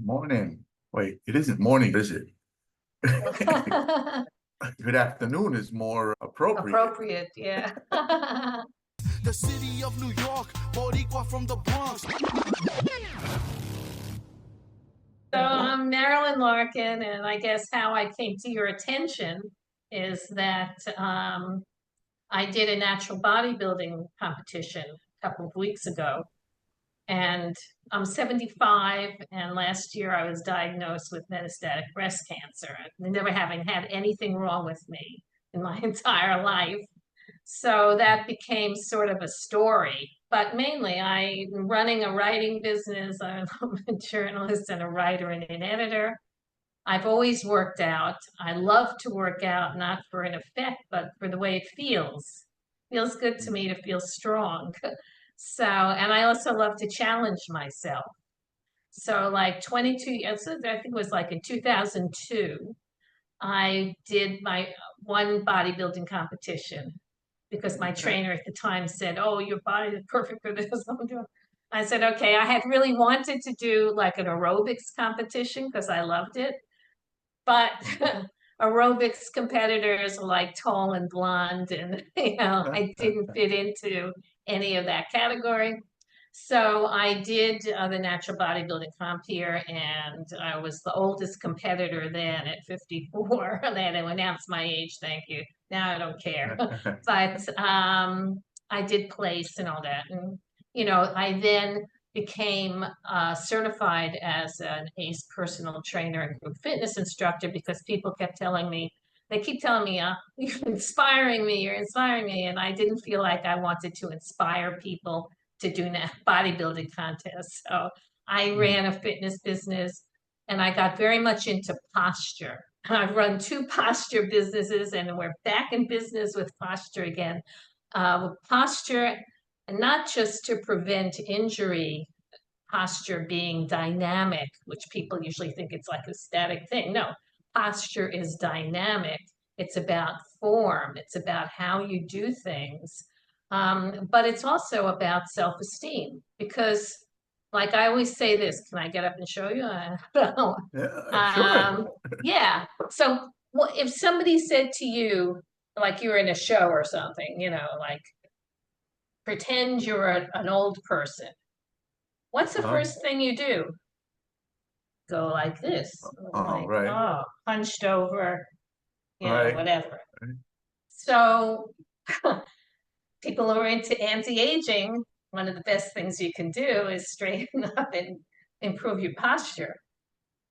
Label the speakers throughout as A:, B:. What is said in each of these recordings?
A: Morning. Wait, it isn't morning, is it? Good afternoon is more appropriate.
B: Appropriate, yeah.
C: The city of New York, Boricua from the Bronx.
B: So I'm Marilynn Larkin, and I guess how I came to your attention is that I did a natural bodybuilding competition a couple of weeks ago. And I'm 75, and last year I was diagnosed with metastatic breast cancer, never having had anything wrong with me in my entire life. So that became sort of a story. But mainly, I'm running a writing business. I'm a journalist and a writer and an editor. I've always worked out. I love to work out, not for an effect, but for the way it feels. Feels good to me to feel strong. So, and I also love to challenge myself. So like 22 years, I think it was like in 2002, I did my one bodybuilding competition because my trainer at the time said, "Oh, your body is perfect for this." I said, "Okay." I had really wanted to do like an aerobics competition because I loved it, but aerobics competitors are like tall and blonde, and I didn't fit into any of that category. So I did the natural bodybuilding comp here, and I was the oldest competitor then at 54. They had to announce my age, thank you. Now I don't care. But I did place and all that. And, I then became certified as an ACE personal trainer and group fitness instructor because people kept telling me, they keep telling me, you're inspiring me, you're inspiring me. And I didn't feel like I wanted to inspire people to do bodybuilding contests. So I ran a fitness business and I got very much into posture. I've run two posture businesses and we're back in business with posture again. With posture, and not just to prevent injury, posture being dynamic, which people usually think it's like a static thing. No, posture is dynamic. It's about form. It's about how you do things. But it's also about self-esteem because, like I always say this, can I get up and show you?
A: Yeah, sure.
B: Yeah. So if somebody said to you, like you were in a show or something, like pretend you're an old person. What's the first thing you do? Go like this, like,
A: right.
B: hunched over,
A: Right.
B: whatever.
A: Right.
B: So people who are into anti-aging, one of the best things you can do is straighten up and improve your posture.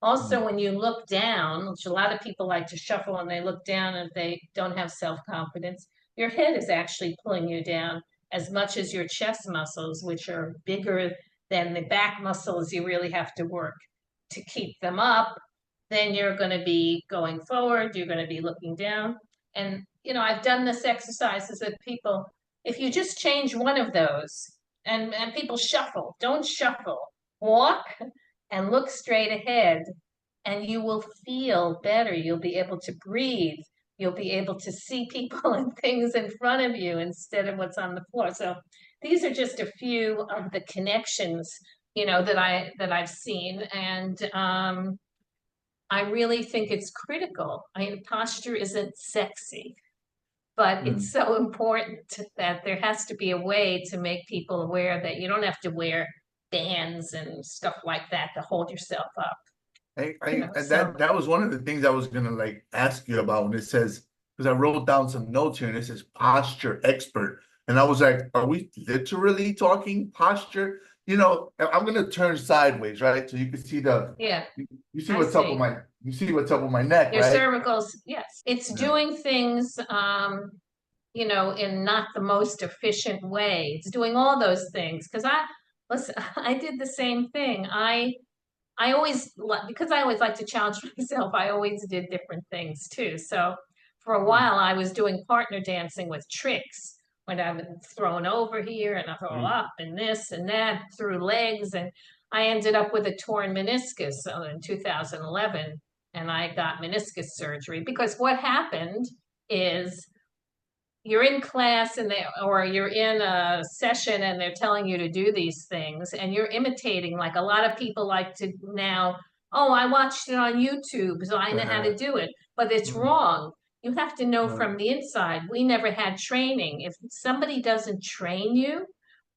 B: Also, when you look down, which a lot of people like to shuffle and they look down and they don't have self-confidence, your head is actually pulling you down as much as your chest muscles, which are bigger than the back muscles. You really have to work to keep them up. Then you're going to be going forward, you're going to be looking down. And, I've done this exercises with people. If you just change one of those and people shuffle, don't shuffle, walk and look straight ahead, and you will feel better. You'll be able to breathe. You'll be able to see people and things in front of you instead of what's on the floor. So these are just a few of the connections, that I've seen. And I really think it's critical. Posture isn't sexy, but it's so important that there has to be a way to make people aware that you don't have to wear bands and stuff like that to hold yourself up.
A: That was one of the things I was gonna like ask you about when it says, because I wrote down some notes here and it says posture expert. And I was like, are we literally talking posture? I'm gonna turn sideways, right? So you can see you see what's up with my neck,
B: your
A: right?
B: cervicals. Yes, it's doing things in not the most efficient way. It's doing all those things because I did the same thing. I always, because I always like to challenge myself, I always did different things too. So for a while I was doing partner dancing with tricks when I was thrown over here and I throw up and this and that through legs. And I ended up with a torn meniscus in 2011 and I got meniscus surgery because what happened is you're in class or you're in a session and they're telling you to do these things and you're imitating, like a lot of people like to now oh, I watched it on YouTube, so I know how to do it. But it's wrong. You have to know from the inside. We never had training. If somebody doesn't train you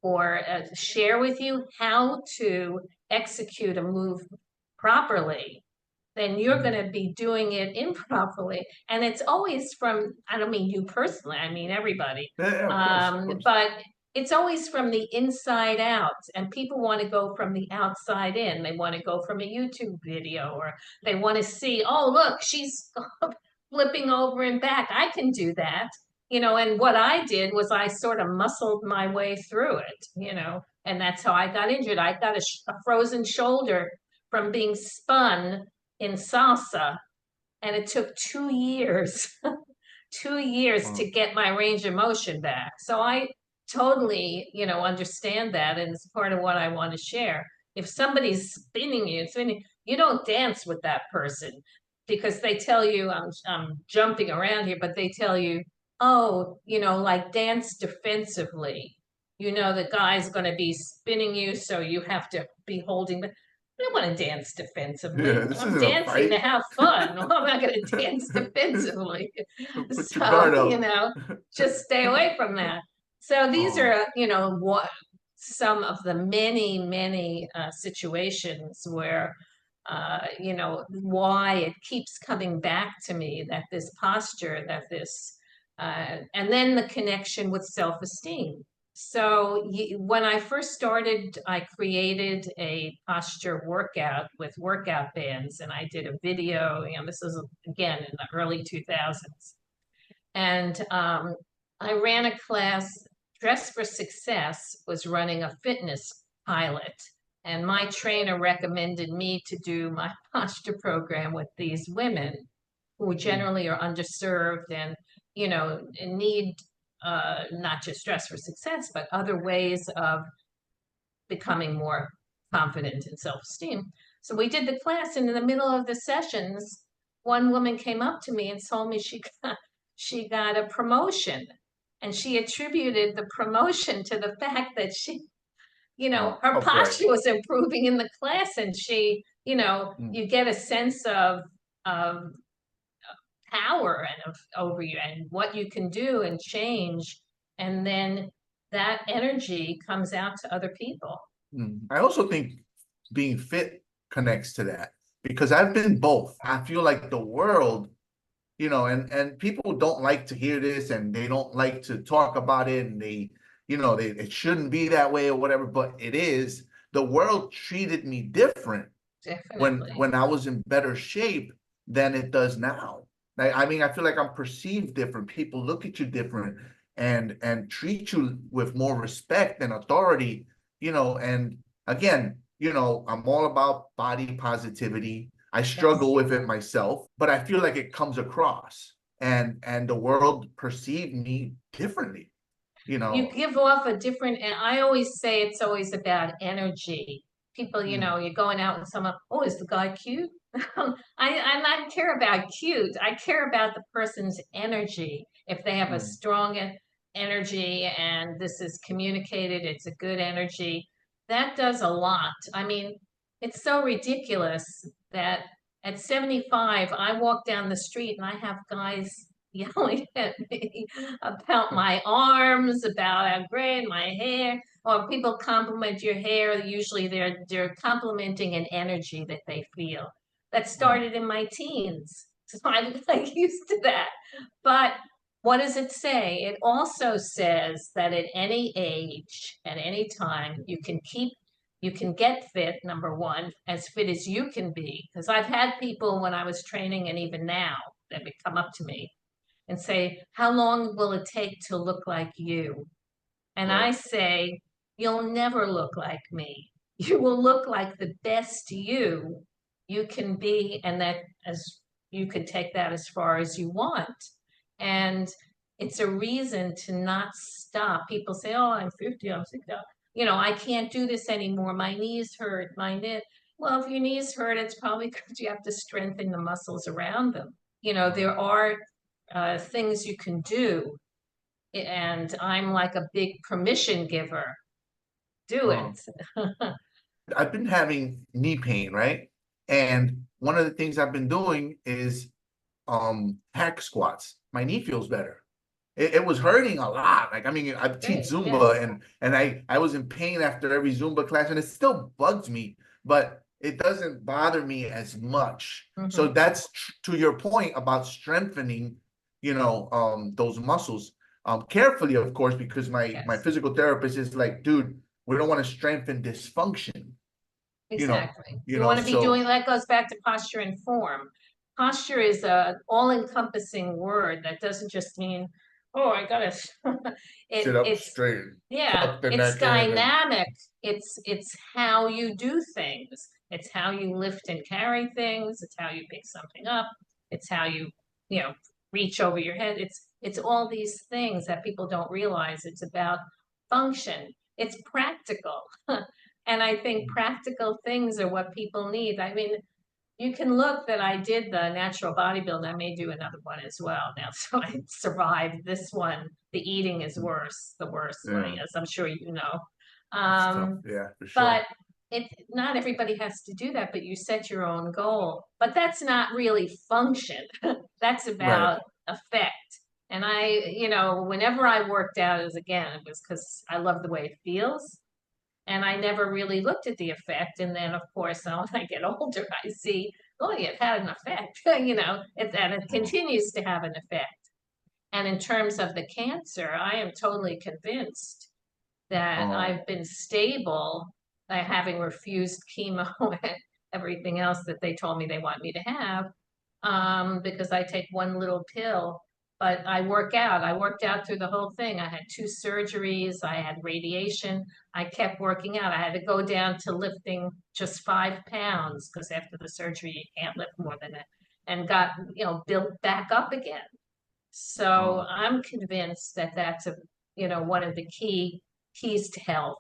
B: or share with you how to execute a move properly, then you're going to be doing it improperly. And it's always from, I don't mean you personally, I mean everybody.
A: Yeah, of course.
B: But it's always from the inside out, and people want to go from the outside in. They want to go from a YouTube video, or they want to see, oh, look, she's flipping over and back. I can do that. And what I did was I sort of muscled my way through it, and that's how I got injured. I got a frozen shoulder from being spun in salsa, and it took 2 years, 2 years to get my range of motion back. So I totally, understand that, and it's part of what I want to share. If somebody's spinning you don't dance with that person because they tell you, I'm jumping around here, but they tell you, oh, like dance defensively. The guy's going to be spinning you, so you have to be holding. I don't want to dance defensively.
A: Yeah, this
B: I'm
A: isn't a
B: dancing to
A: fight.
B: have fun. I'm not going to dance defensively.
A: Put your guard up.
B: Just stay away from that. So these
A: Oh.
B: are, what some of the many, many situations where, why it keeps coming back to me, that this posture, and then the connection with self-esteem. So when I first started, I created a posture workout with workout bands, and I did a video. This is again in the early 2000s, and I ran a class. Dress for Success was running a fitness pilot, and my trainer recommended me to do my posture program with these women who generally are underserved and need not just Dress for Success, but other ways of becoming more confident and self-esteem. So we did the class, and in the middle of the sessions, one woman came up to me and told me she got a promotion, and she attributed the promotion to the fact that her posture was improving in the class, and you get a sense of power and over you and what you can do and change, and then that energy comes out to other people.
A: I also think being fit connects to that, because I've been both. I feel like the world, and people don't like to hear this, and they don't like to talk about it, and it shouldn't be that way or whatever, but it is. The world treated me different when I was in better shape than it does now. I mean, I feel like I'm perceived different. People look at you different and treat you with more respect and authority, and again, I'm all about body positivity. I struggle with it myself, but I feel like it comes across, and the world perceived me differently.
B: You give off a different, and I always say it's always about energy. People, you're going out with someone, oh, is the guy cute? I not care about cute. I care about the person's energy. If they have a strong energy and this is communicated, it's a good energy. That does a lot. I mean, it's so ridiculous that at 75, I walk down the street and I have guys yelling at me about my arms, about how great my hair, or people compliment your hair. Usually they're complimenting an energy that they feel. That started in my teens. So I'm like used to that. But what does it say? It also says that at any age, at any time, you can get fit, number one, as fit as you can be. Because I've had people when I was training, and even now, that would come up to me and say, how long will it take to look like you? And I say, you'll never look like me. You will look like the best you can be, and that as you can take that as far as you want. And it's a reason to not stop. People say, oh, I'm 50, I'm 60. I can't do this anymore. My knees hurt, my knee. Well, if your knees hurt, it's probably because you have to strengthen the muscles around them. There are things you can do, and I'm like a big permission giver. Do it.
A: I've been having knee pain, right? And one of the things I've been doing is hack squats. My knee feels better. It was hurting a lot. Like, I mean, I teach
B: Great,
A: Zumba,
B: yes.
A: and I was in pain after every Zumba class, and it still bugs me, but it doesn't bother me as much. So
B: Mhm.
A: that's to your point about strengthening, those muscles. Carefully, of course, because my
B: Yes,
A: physical therapist is like, dude, we don't want to strengthen dysfunction, you know,
B: exactly. You want to be doing,
A: so
B: that goes back to posture and form. Posture is a all-encompassing word that doesn't just mean, oh, I gotta,
A: sit up
B: it's,
A: straight,
B: yeah,
A: tuck the
B: it's
A: neck in, and
B: dynamic. It's how you do things. It's how you lift and carry things. It's how you pick something up. It's how you know, reach over your head. It's all these things that people don't realize. It's about function. It's practical. And I think practical things are what people need. I mean, you can look that I did the natural bodybuilding. I may do another one as well now. So I survived this one. The eating is worse, the worst one
A: yeah,
B: is, I'm sure you know.
A: it's tough.
B: Um,
A: Yeah, for
B: but
A: sure.
B: not everybody has to do that, but you set your own goal. But that's not really function. That's
A: Right.
B: about effect. And whenever I worked out, it was because I love the way it feels. And I never really looked at the effect. And then, of course, when I get older, I see, oh, it had an effect, and it
A: Oh,
B: continues to have an effect. And in terms of the cancer, I am totally convinced that
A: oh,
B: I've been stable by having refused chemo and everything else that they told me they want me to have, because I take one little pill. But I work out. I worked out through the whole thing. I had 2 surgeries. I had radiation. I kept working out. I had to go down to lifting just 5 pounds because after the surgery you can't lift more than it, and got built back up again. So
A: oh.
B: I'm convinced that that's one of the keys to health.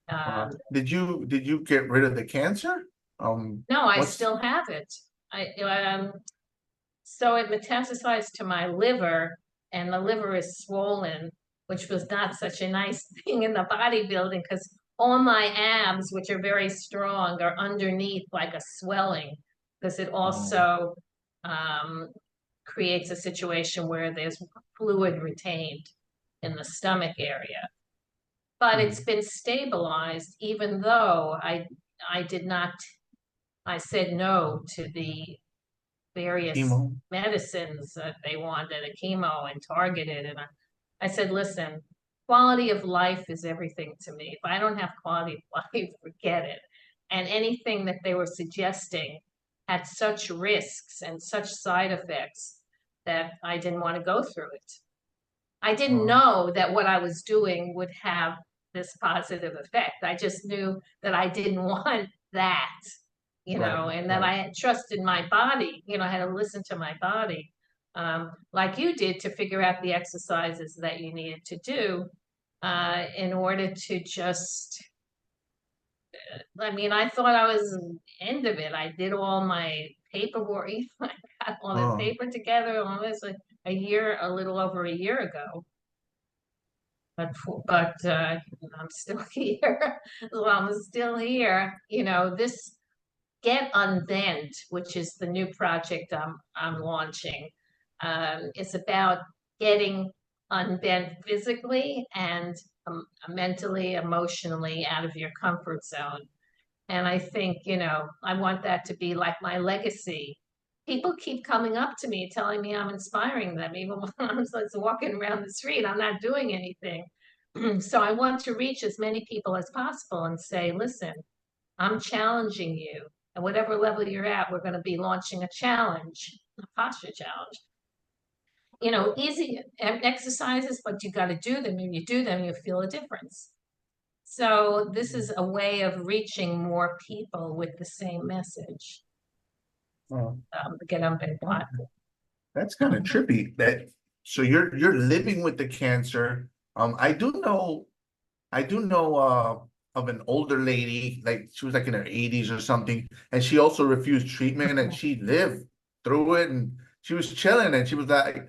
B: Um,
A: Did you get rid of the cancer?
B: no, I
A: What's
B: still have it. So it metastasized to my liver, and the liver is swollen, which was not such a nice thing in the bodybuilding because all my abs, which are very strong, are underneath like a swelling because it
A: oh,
B: also um, creates a situation where there's fluid retained in the stomach area. But it's
A: hmm,
B: been stabilized, even though I did not, I said no to the various
A: chemo?
B: medicines that they wanted, a chemo and targeted. And I said, listen, quality of life is everything to me. If I don't have quality of life, forget it. And anything that they were suggesting had such risks and such side effects that I didn't want to go through it. I didn't
A: Oh,
B: know that what I was doing would have this positive effect. I just knew that I didn't want that,
A: right,
B: and that
A: right.
B: I had trust in my body, I had to listen to my body, like you did to figure out the exercises that you needed to do in order to just, I mean, I thought I was end of it. I did all my paperwork, I got all the
A: Oh,
B: paper together, all this like a little over a year ago. But I'm still here. Well, I'm still here. This Get Unbent, which is the new project I'm launching. It's about getting unbent physically and mentally, emotionally out of your comfort zone. And I think, I want that to be like my legacy. People keep coming up to me telling me I'm inspiring them, even when I'm just walking around the street, I'm not doing anything. So I want to reach as many people as possible and say, listen, I'm challenging you. At whatever level you're at, we're going to be launching a challenge, a posture challenge. Easy exercises, but you got to do them. When you do them, you feel a difference. So this is a way of reaching more people with the same message.
A: oh,
B: Get up and
A: oh.
B: what?
A: That's kind of trippy. So you're living with the cancer. I do know of an older lady, like she was like in her 80s or something, and she also refused treatment and she lived through it and she was chilling and she was like,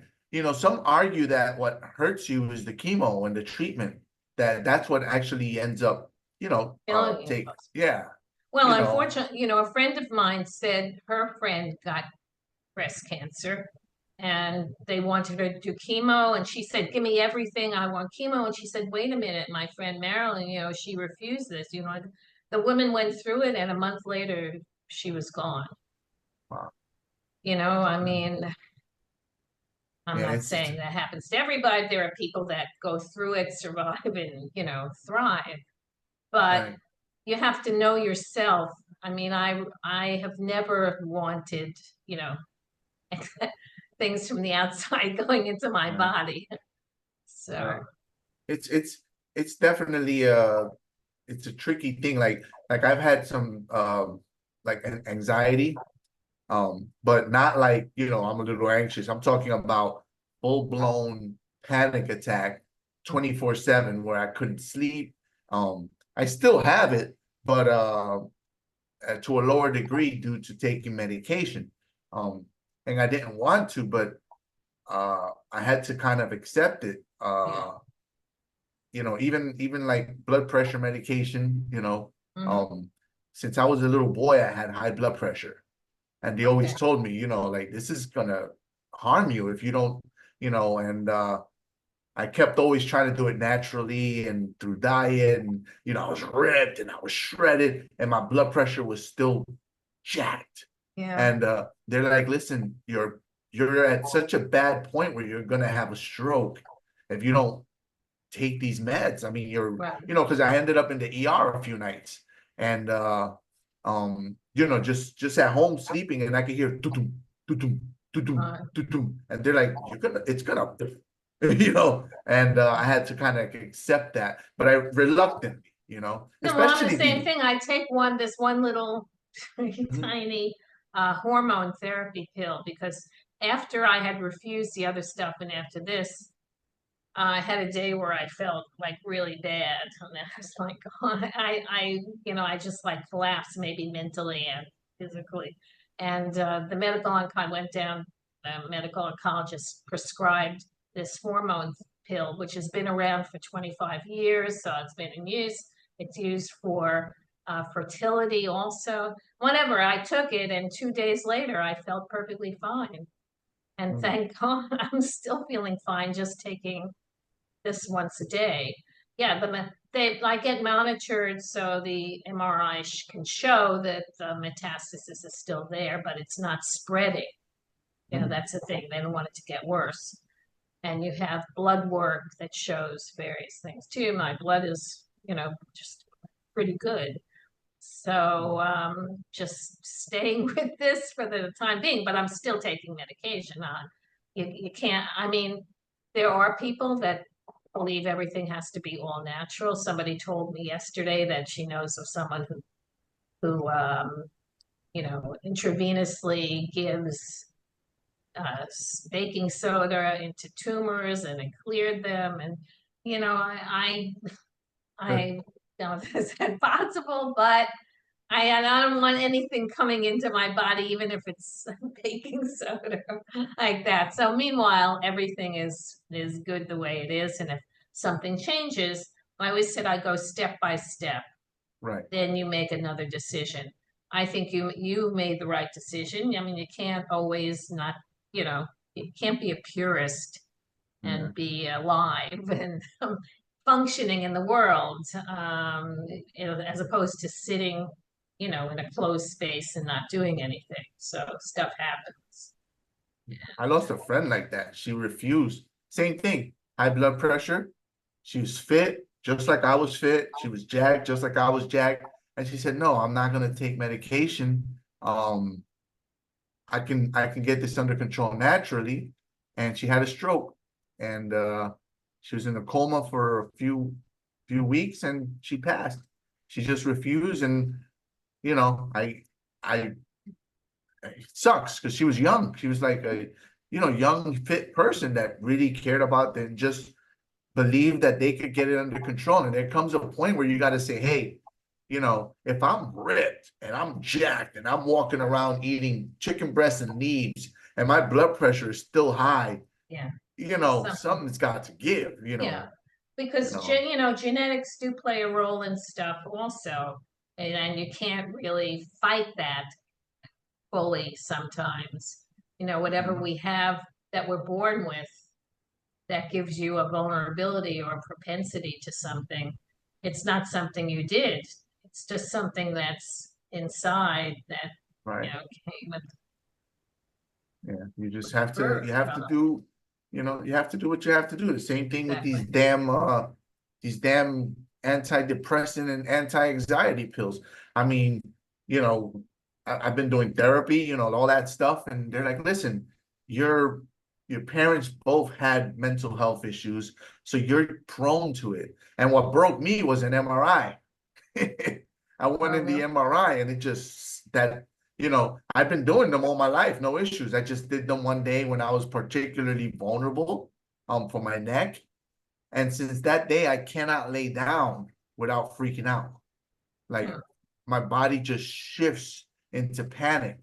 A: some argue that what hurts you is the chemo and the treatment, that's what actually ends up,
B: Feeling
A: yeah.
B: Well,
A: you know,
B: unfortunately, a friend of mine said her friend got breast cancer and they wanted her to do chemo. And she said, give me everything. I want chemo. And she said, wait a minute, my friend Marilyn, she refused this. The woman went through it and a month later she was gone.
A: wow.
B: I mean, I'm
A: Yeah,
B: not
A: it's
B: saying that happens to everybody. There are people that go through it, survive, and, thrive. But
A: right.
B: you have to know yourself. I mean, I have never wanted, things from the outside going into my
A: Right.
B: body. So,
A: Right. It's definitely it's a tricky thing. Like I've had some like anxiety, but not like, I'm a little anxious. I'm talking about full-blown panic attack 24/7 where I couldn't sleep. I still have it, but to a lower degree due to taking medication. And I didn't want to, but I had to kind of accept it.
B: yeah.
A: Even like blood pressure medication,
B: Mhm.
A: since I was a little boy, I had high blood pressure. And they always
B: Okay.
A: told me, like this is gonna harm you if you don't, and I kept always trying to do it naturally and through diet, and I was ripped and I was shredded, and my blood pressure was still jacked.
B: Yeah.
A: And they're like, listen, you're at such a bad point where you're gonna have a stroke if you don't take these meds. I mean,
B: Right.
A: because I ended up in the ER a few nights, and just at home sleeping, and I could hear tutum, tutum, tutum, tutum, and they're like, it's gonna, and I had to kind of accept that, but I reluctantly,
B: No, well, I'm the
A: especially
B: same thing. I take this one little
A: Mhm.
B: tiny hormone therapy pill because after I had refused the other stuff and after this, I had a day where I felt like really bad. And I was like, oh, I just like collapsed maybe mentally and physically. And the medical oncologist prescribed this hormone pill, which has been around for 25 years. So it's been in use. It's used for fertility also. Whenever I took it, and 2 days later, I felt perfectly fine. And
A: Mhm.
B: thank God I'm still feeling fine just taking this once a day. Yeah, I get monitored so the MRI can show that the metastasis is still there, but it's not spreading.
A: Mhm.
B: That's the thing. They don't want it to get worse. And you have blood work that shows various things too. My blood is, just pretty good. So just staying with this for the time being, but I'm still taking medication on. You can't, I mean, there are people that believe everything has to be all natural. Somebody told me yesterday that she knows of someone who intravenously gives baking soda into tumors and it cleared them. And, I don't know if is that possible, but I don't want anything coming into my body, even if it's baking soda like that. So meanwhile, everything is good the way it is. And if something changes, I always said I go step by step.
A: Right.
B: Then you make another decision. I think you made the right decision. I mean, you can't always not, you can't be a purist
A: Yeah.
B: and be alive and functioning in the world, as opposed to sitting, in a closed space and not doing anything. So stuff happens.
A: I lost a friend like that. She refused. Same thing. High blood pressure. She was fit, just like I was fit. She was jacked, just like I was jacked. And she said, "No, I'm not gonna take medication. I can get this under control naturally." And she had a stroke, and she was in a coma for a few weeks, and she passed. She just refused, and I it sucks because she was young. She was like a young fit person that really cared about and just believed that they could get it under control. And there comes a point where you got to say, hey, if I'm ripped and I'm jacked and I'm walking around eating chicken breasts and knees and my blood pressure is still high,
B: Yeah.
A: something's got to give.
B: Yeah. Because genetics do play a role in stuff also. and you can't really fight that fully sometimes. You know, whatever we have that we're born with that gives you a vulnerability or a propensity to something, it's not something you did. It's just something that's inside that,
A: Right.
B: came with
A: Yeah. You just have to,
B: birth.
A: you have to do, you have to do what you have to do. The same thing with these damn antidepressant and anti-anxiety pills. I mean, I've been doing therapy, all that stuff, and they're like, listen, your parents both had mental health issues, so you're prone to it. And what broke me was an MRI. I went in the MRI, and it just I've been doing them all my life, no issues. I just did them one day when I was particularly vulnerable for my neck. And since that day, I cannot lay down without freaking out. Like my body just shifts into panic.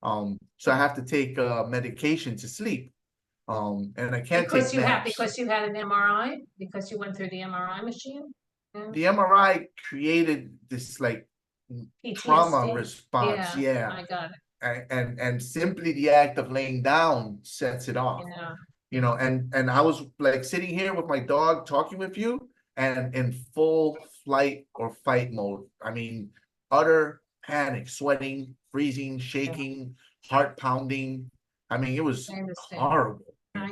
A: So I have to take medication to sleep. And I can't take naps.
B: Because you had an MRI, because you went through the MRI machine.
A: The MRI created this like trauma response. Yeah.
B: I got it.
A: And simply the act of laying down sets it off. And I was like sitting here with my dog talking with you and in full flight or fight mode. I mean, utter panic, sweating, freezing, shaking, heart pounding. I mean, it was horrible.
B: I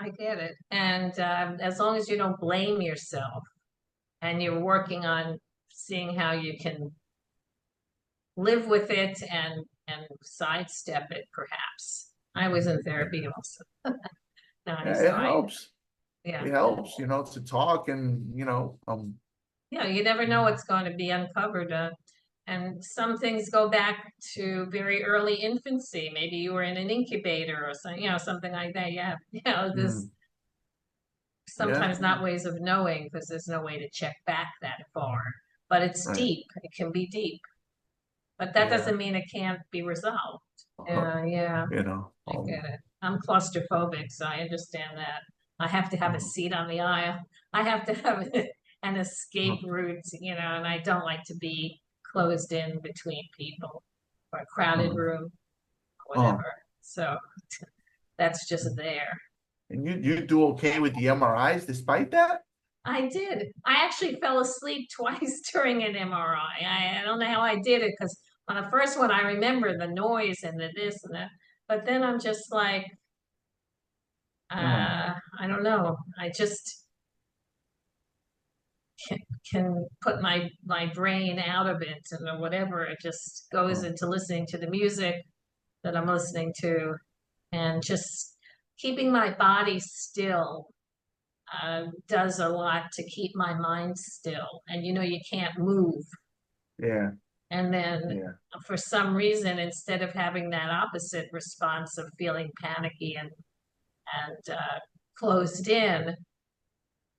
B: get it. And as long as you don't blame yourself and you're working on seeing how you can live with it and sidestep it, perhaps. I was in therapy also.
A: It helps.
B: Yeah.
A: It helps, to talk and,
B: you never know what's going to be uncovered. And some things go back to very early infancy. Maybe you were in an incubator or something, something like that. Yeah. There's sometimes not ways of knowing because there's no way to check back that far. But it's deep. It can be deep. But that doesn't mean it can't be resolved. Yeah. I get it. I'm claustrophobic, so I understand that. I have to have a seat on the aisle. I have to have an escape route, and I don't like to be closed in between people or a crowded room, whatever. So that's just there.
A: And you do okay with the MRIs despite that?
B: I did. I actually fell asleep twice during an MRI. I don't know how I did it because on the first one I remember the noise and the this and that, but then I'm just like, I don't know. I just can put my brain out of it and whatever. It just goes into listening to the music that I'm listening to and just keeping my body still does a lot to keep my mind still. And you can't move.
A: Yeah.
B: And then for some reason, instead of having that opposite response of feeling panicky and closed in,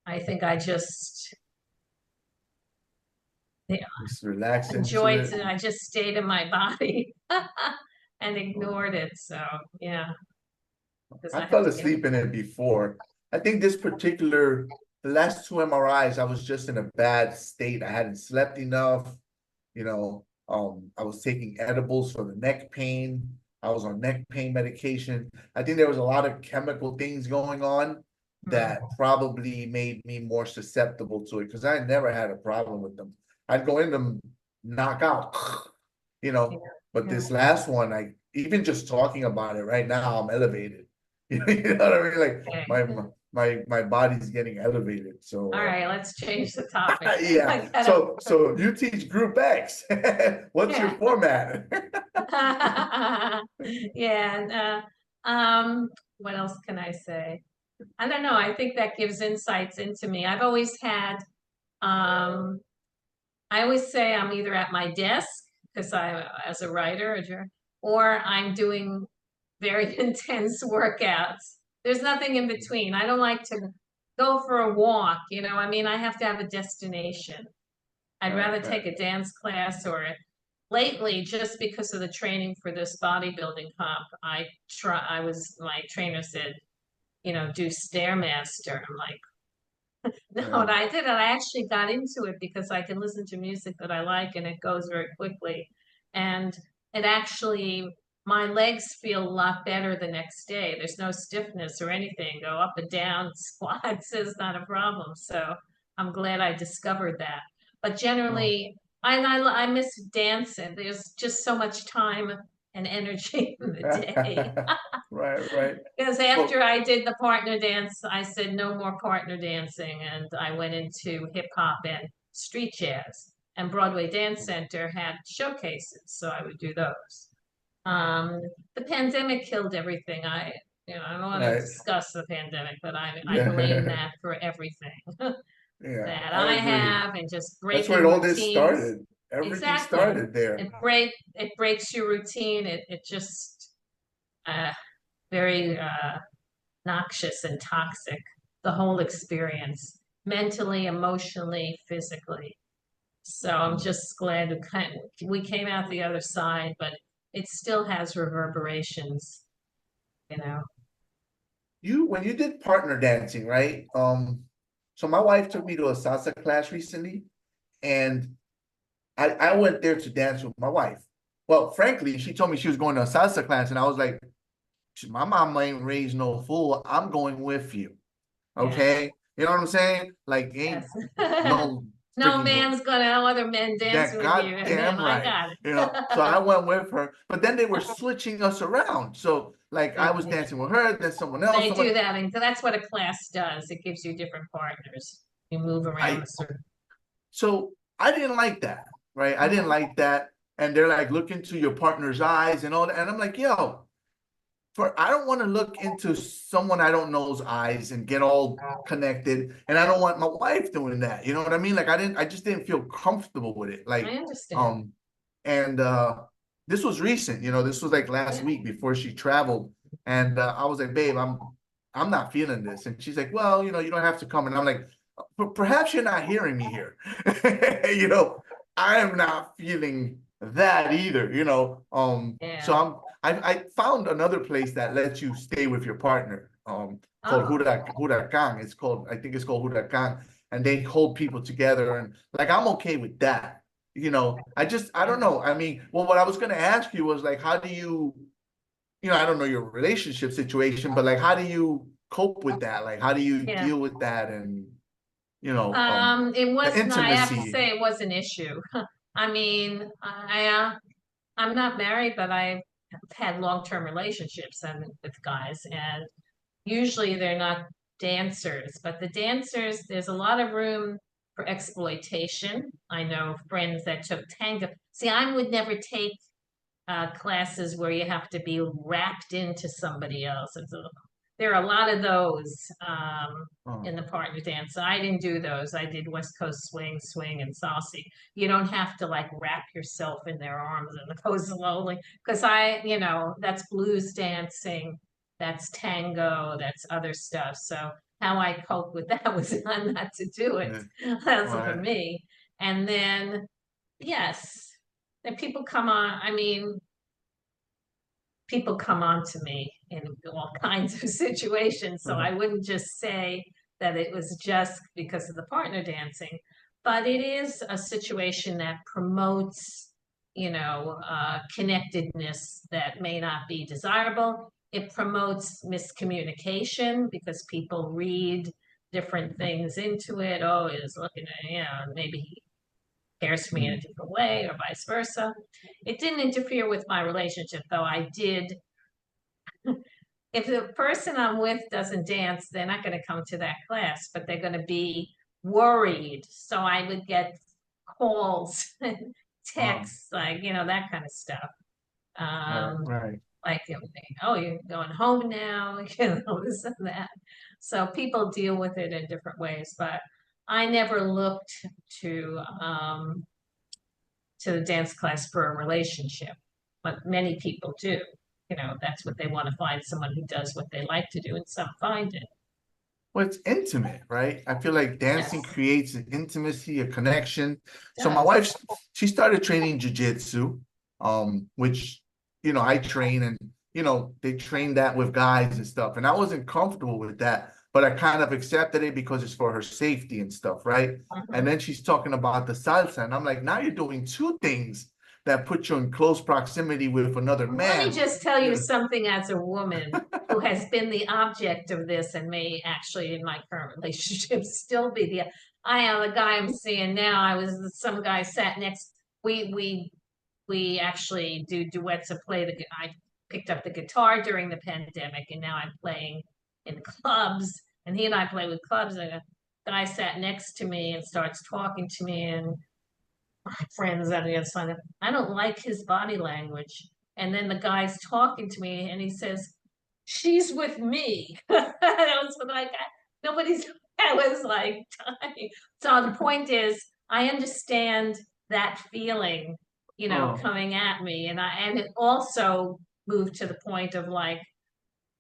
B: I think I just
A: relax
B: enjoyed
A: into it.
B: I just stayed in my body and ignored it. So yeah.
A: I fell asleep in it before. I think the last two MRIs, I was just in a bad state. I hadn't slept enough. I was taking edibles for the neck pain. I was on neck pain medication. I think there was a lot of chemical things going on that probably made me more susceptible to it because I never had a problem with them. I'd go in them, knock out, but this last one, even just talking about it right now, I'm elevated. You know what I mean? Like my body's getting elevated. So
B: all right, let's change the topic.
A: Yeah. So you teach Group X. What's your format?
B: Yeah. What else can I say? I don't know. I think that gives insights into me. I've always had, I always say I'm either at my desk because as a writer, or I'm doing very intense workouts. There's nothing in between. I don't like to go for a walk, I mean, I have to have a destination. I'd rather take a dance class or lately, just because of the training for this bodybuilding comp, my trainer said, do Stairmaster. I'm like, No, and I did it. I actually got into it because I can listen to music that I like and it goes very quickly. And it actually, my legs feel a lot better the next day. There's no stiffness or anything. Go up and down, squats is not a problem. So I'm glad I discovered that. But
A: Oh.
B: generally, I miss dancing. There's just so much time and energy in the day.
A: Right, right.
B: Because
A: Well,
B: after I did the partner dance, I said no more partner dancing, and I went into hip hop and street jazz. And Broadway Dance Center had showcases, so I would do those. Um, the pandemic killed everything. I don't want to
A: right.
B: discuss the pandemic, but I blame
A: Yeah.
B: that for everything
A: Yeah,
B: that
A: I
B: I
A: agree.
B: have, and just
A: That's where
B: breaking
A: all this
B: routines.
A: started. Everything
B: Exactly.
A: started there.
B: It breaks your routine. It just uh, very noxious and toxic, the whole experience, mentally, emotionally, physically. So I'm just glad we came out the other side, but it still has reverberations, you know.
A: When you did partner dancing, right? So my wife took me to a salsa class recently, and I went there to dance with my wife. Well, frankly, she told me she was going to a salsa class, and I was like, my mom ain't raised no fool. I'm going with you.
B: Yeah,
A: Okay. You know what I'm saying? Like, ain't
B: yes.
A: no
B: No
A: freaking
B: man's gonna have other men dancing
A: that
B: with you, and then
A: goddamn
B: I
A: right.
B: got
A: You know, so I
B: it.
A: went with her, but then they were switching us around. So like I was
B: They
A: dancing with her, then someone else,
B: they
A: someone
B: do that, and that's what a class does. It gives you different partners. You move around
A: I
B: a certain.
A: so I didn't like that, right? I didn't
B: Mhm.
A: like that. And they're like, look into your partner's eyes and all that. And I'm like, yo, I don't want to look into someone I don't know's eyes and get all connected. And I don't want my wife doing that. You know what I mean? Like I just didn't feel comfortable with it.
B: I
A: Like,
B: understand.
A: um, and this was recent, this was like last
B: Yeah.
A: week before she traveled. And I was like, babe, I'm not feeling this. And she's like, well, you don't have to come. And I'm like, perhaps you're not hearing me here. You know, I am not feeling that either, so
B: Yeah.
A: I found another place that lets you stay with your partner, called
B: Oh,
A: Huracan. I think it's called Huracan, and they hold people together, and like I'm okay with that. I
B: yeah.
A: don't know. I mean, well, what I was gonna ask you was like, how do you, I don't know your relationship situation, but like, how do you cope with that? Like, how do you
B: Yeah.
A: deal with that, and
B: It
A: the
B: wasn't, I have to
A: intimacy?
B: say it was an issue. I mean, I'm not married, but I've had long-term relationships and with guys, and usually they're not dancers, but the dancers, there's a lot of room for exploitation. I know friends that took tango. See, I would never take classes where you have to be wrapped into somebody else. There are a lot of those
A: Oh,
B: in the partner dance. I didn't do those. I did West Coast swing, and salsa. You don't have to like wrap yourself in their arms and go slowly because that's blues dancing, that's tango, that's other stuff. So how I cope with that was not to do it.
A: yeah,
B: That's for
A: right.
B: me. And then yes, then people come on. I mean, people come on to me in all kinds of situations. So I wouldn't just say that it was just because of the partner dancing, but it is a situation that promotes, connectedness that may not be desirable. It promotes miscommunication because people read different things into it. Oh, he's looking at, maybe he cares for me in a different way or vice versa. It didn't interfere with my relationship, though I did if the person I'm with doesn't dance, they're not going to come to that class, but they're going to be worried. So I would get calls,
A: Oh,
B: texts, like, that kind of stuff.
A: right,
B: Um,
A: right.
B: like, oh, you're going home now, this and that. So people deal with it in different ways, but I never looked to um, to the dance class for a relationship, but many people do. That's what they want to find someone who does what they like to do, and some find it.
A: Well, it's intimate, right? I feel like
B: Yes,
A: dancing creates an intimacy, a connection.
B: it
A: So my
B: does.
A: wife, she started training jujitsu, which, I train, and, they train that with guys and stuff. And I wasn't comfortable with that. but I kind of accepted it because it's for her safety and stuff, right? And then she's talking about the salsa, and I'm like, now you're doing two things that put you in close proximity with another
B: Let me
A: man.
B: just tell you something as a woman who has been the object of this and may actually in my current relationship still be the the guy I'm seeing now. Some guy sat next. We actually do duets and play I picked up the guitar during the pandemic, and now I'm playing in clubs. And he and I play with clubs. And a guy sat next to me and starts talking to me, and my friends on the other side. I don't like his body language. And then the guy's talking to me, and he says, "She's with me." I was like, nobody's. I was like, dying. So the point is, I understand that feeling, coming at me, and it also moved to the point of like,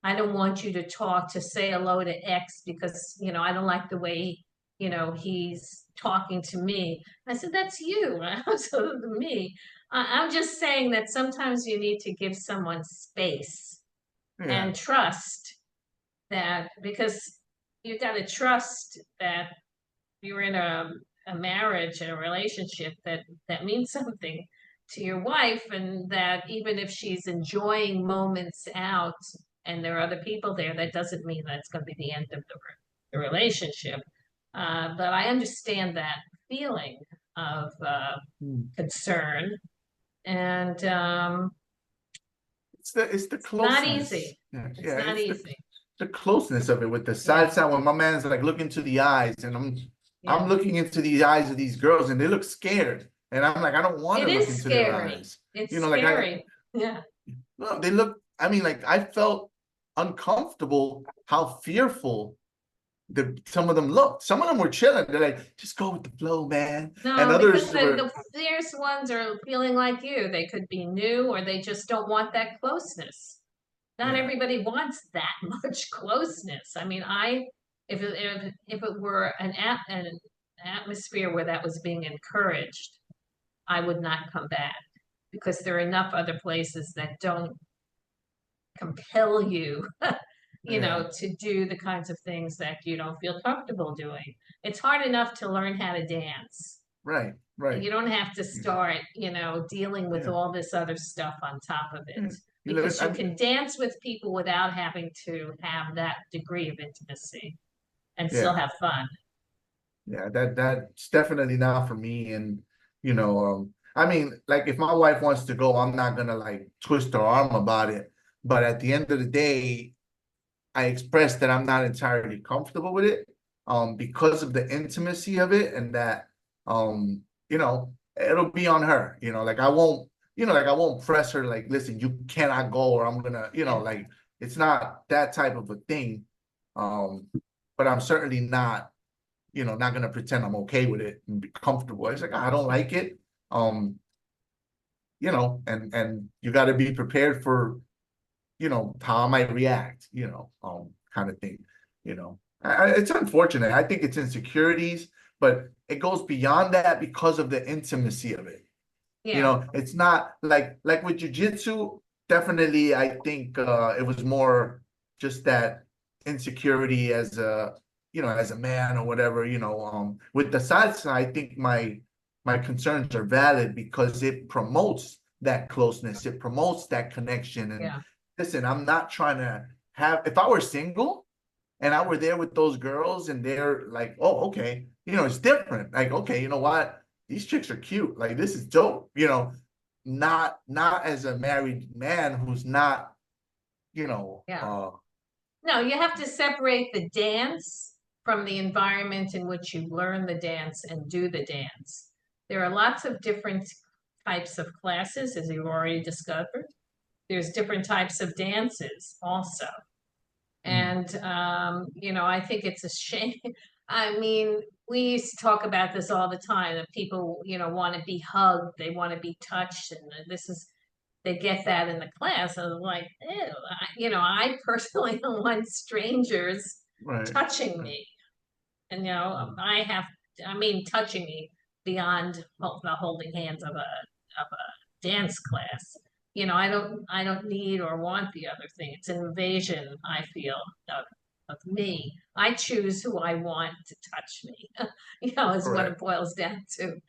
B: I don't want you to say hello to X because, I don't like the way, he's talking to me. I said, that's you. So me. I'm just saying that sometimes you need to give someone space and trust that, because you got to trust that you're in a marriage and a relationship that means something to your wife, and that even if she's enjoying moments out and there are other people there, that doesn't mean that's going to be the end of the relationship. But I understand that feeling of concern, and
A: it's the closeness.
B: not easy. It's not easy.
A: The closeness of it with the salsa, when my man's like look into the eyes, and I'm looking into the eyes of these girls, and they look scared, and I'm like, I don't want to look into their eyes.
B: It's scary.
A: No, they look. I mean, like I felt uncomfortable how fearful some of them looked. Some of them were chilling. They're like, just go with the flow, man.
B: No,
A: and others
B: because the fierce ones are feeling like you. They could be new, or they just don't want that closeness. Not everybody wants that much closeness. I mean, if it were an atmosphere where that was being encouraged, I would not come back, because there are enough other places that don't compel you, to do the kinds of things that you don't feel comfortable doing. It's hard enough to learn how to dance.
A: Right.
B: You don't have to start, dealing with all this other stuff on top of it. Because you can dance with people without having to have that degree of intimacy and still have fun.
A: Yeah, that's definitely not for me. And I mean, like if my wife wants to go, I'm not gonna like twist her arm about it. But at the end of the day, I expressed that I'm not entirely comfortable with it, because of the intimacy of it, and that it'll be on her. Like I won't press her like, listen, you cannot go, or I'm gonna, like it's not that type of a thing. But I'm certainly not, not gonna pretend I'm okay with it and be comfortable. It's like I don't like it. And you got to be prepared for, how I might react, kind of thing. It's unfortunate. I think it's insecurities, but it goes beyond that because of the intimacy of it. It's not like with jujitsu. Definitely, I think it was more just that insecurity as a man or whatever. With the salsa, I think my concerns are valid because it promotes that closeness. It promotes that connection. And listen, I'm not trying to have. If I were single and I were there with those girls and they're like, oh, okay, it's different. Like, okay, you know what? These chicks are cute. Like, this is dope. Not as a married man who's not,
B: No, you have to separate the dance from the environment in which you learn the dance and do the dance. There are lots of different types of classes, as you've already discovered. There's different types of dances also. And, I think it's a shame. I mean, we used to talk about this all the time, that people, want to be hugged, they want to be touched, and they get that in the class. I was like, ew. I personally don't want strangers touching me. And, touching me beyond the holding hands of a dance class. I don't need or want the other thing. It's an invasion, I feel, of me. I choose who I want to touch me, is what it
A: Correct.
B: boils down to.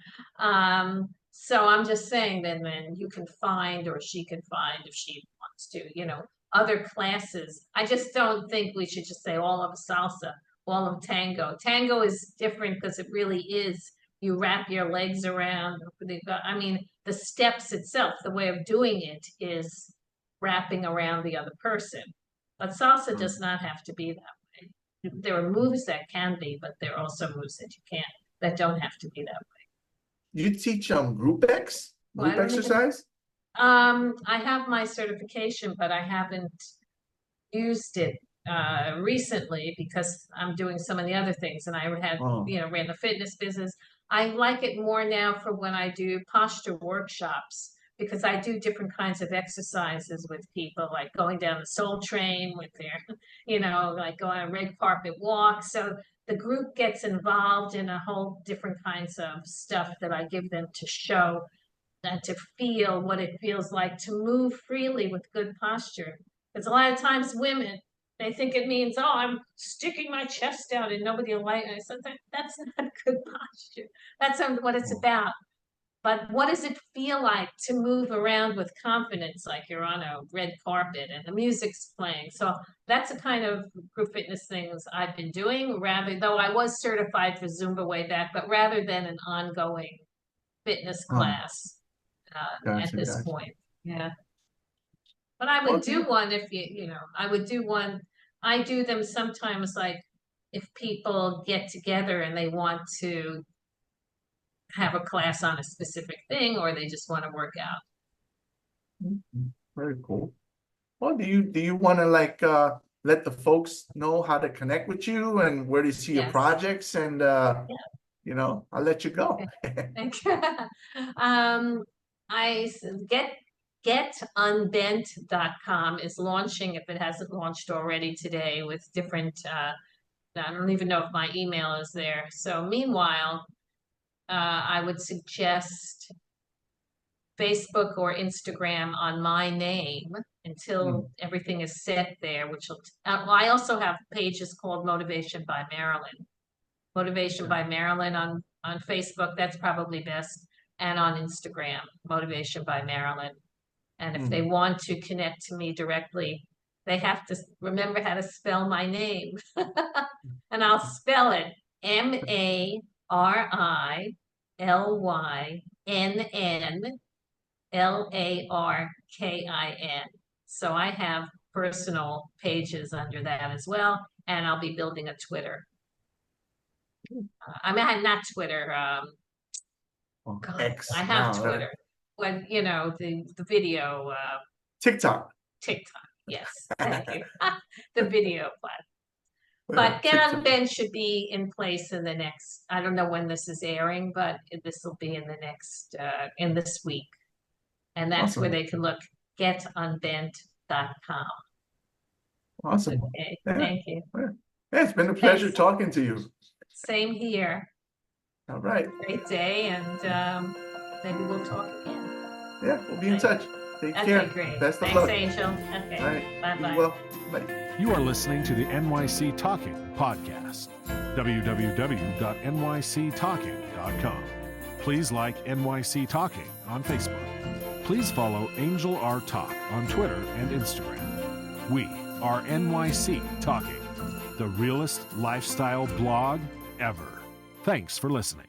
B: So I'm just saying then you can find, or she can find if she wants to, other classes. I just don't think we should just say all of salsa, all of tango. Tango is different because it really is, you wrap your legs around. The steps itself, the way of doing it is wrapping around the other person. But salsa does not have to be that way. There are moves that can be, but there are also moves that don't have to be that way.
A: You teach group exercise?
B: I have my certification, but I haven't used it recently because I'm doing some of the other things, and I had ran the fitness business. I like it more now for when I do posture workshops, because I do different kinds of exercises with people, like going down the Soul Train with their, like going on a red carpet walk. So the group gets involved in a whole different kinds of stuff that I give them to show and to feel what it feels like to move freely with good posture. Because a lot of times women, they think it means, oh, I'm sticking my chest out and nobody will like it. I said, that's not good posture. That's not what it's about. But what does it feel like to move around with confidence, like you're on a red carpet and the music's playing? So that's the kind of group fitness things I've been doing, though I was certified for Zumba way back, but rather than an ongoing fitness class at this point. Yeah. But I would do one if I would do one. I do them sometimes, like if people get together and they want to have a class on a specific thing, or they just want to work out.
A: Very cool. Well, do you want to let the folks know how to connect with you and where to see your projects? And I'll let you go.
B: Thank you. I getunbent.com is launching, if it hasn't launched already, today with different I don't even know if my email is there. So meanwhile, I would suggest Facebook or Instagram on my name until everything is set there, which will, I also have pages called Motivation by Marilynn. Motivation by Marilynn on Facebook, that's probably best. And on Instagram, Motivation by Marilynn. And if they want to connect to me directly, they have to remember how to spell my name. And I'll spell it MarilynLarkin. So I have personal pages under that as well, and I'll be building a Twitter. Not Twitter.
A: X.
B: I have Twitter. When the video.
A: TikTok.
B: Yes, thank you. The video platform. But Get Unbent should be in place in the next, I don't know when this is airing, but this will be in the next, in this week. And that's where they can look, getunbent.com.
A: Awesome.
B: Okay, thank you.
A: Yeah, it's been a pleasure talking to you.
B: Same here.
A: All right.
B: Great day, and maybe we'll talk again.
A: Yeah, we'll be in touch. Take care.
B: Okay, great.
A: Best of
B: Thanks,
A: luck.
B: Angel. Okay.
A: All right.
B: Bye-bye.
A: Well, bye.
D: You are listening to the NYC Talking podcast. www.nyctalking.com. Please like NYC Talking on Facebook. Please follow Angel R Talk on Twitter and Instagram. We are NYC Talking, the realest lifestyle blog ever. Thanks for listening.